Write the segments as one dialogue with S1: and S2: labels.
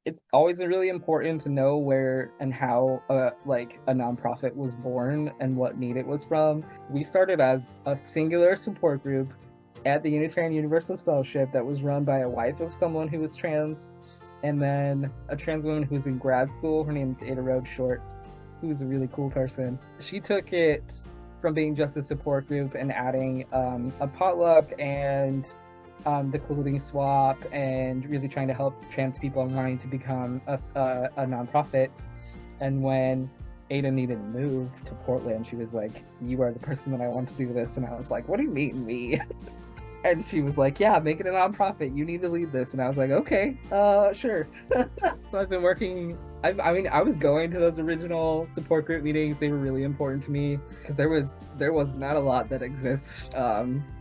S1: it's always really important to know where and how like a nonprofit was born and what need it was from. We started as a singular support group at the Unitarian Universalist Fellowship that was run by a wife of someone who was trans, and then a trans woman who's in grad school. Her name's Ada Rhodes Short, who's a really cool person. She took it from being just a support group and adding a potluck and the clothing swap and really trying to help trans people and wanting to become a nonprofit. And when Ada needed to move to Portland, she was like, "You are the person that I want to do this." And I was like, "What do you mean, me?" And she was like, "Yeah, make it a nonprofit. You need to lead this." And I was like, "Okay, sure." So I've been working. I mean, I was going to those original support group meetings. They were really important to me because there was not a lot that exists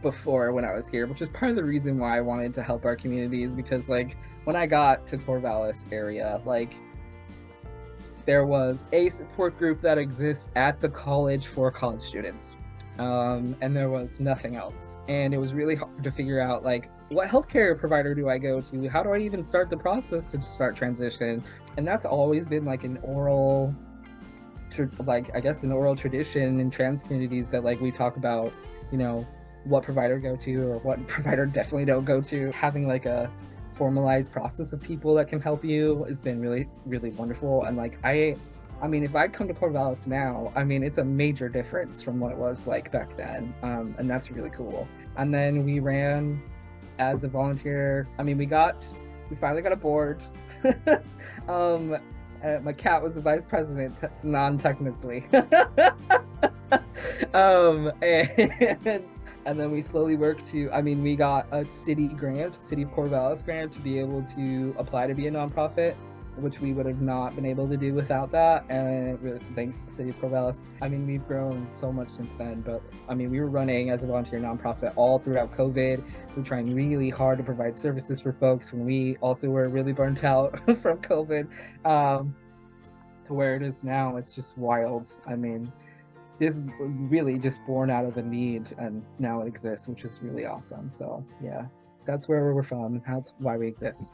S1: before when I was here, which is part of the reason why I wanted to help our communities. Because like when I got to Corvallis area, like there was a support group that exists at the college for college students, and there was nothing else. And it was really hard to figure out like what healthcare provider do I go to? How do I even start the process to start transition? And that's always been like an oral, like I guess an oral tradition in trans communities that like we talk about, you know, what provider go to or what provider definitely don't go to. Having like a formalized process of people that can help you has been really, really wonderful. And like I mean, if I come to Corvallis now, I mean, it's a major difference from what it was like back then. And that's really cool. And then we ran as a volunteer. I mean, we finally got a board. um, my cat was the vice president, non-technically. And and then we slowly worked to, I mean, we got a city grant, City of Corvallis grant, to be able to apply to be a nonprofit, which we would have not been able to do without that. And really, thanks to the City of Corvallis. I mean, we've grown so much since then, but I mean, we were running as a volunteer nonprofit all throughout COVID. We were trying really hard to provide services for folks when we also were really burnt out from COVID, to where it is now. It's just wild. I mean, this really just born out of a need, and now it exists, which is really awesome. So yeah, that's where we're from. That's why we exist.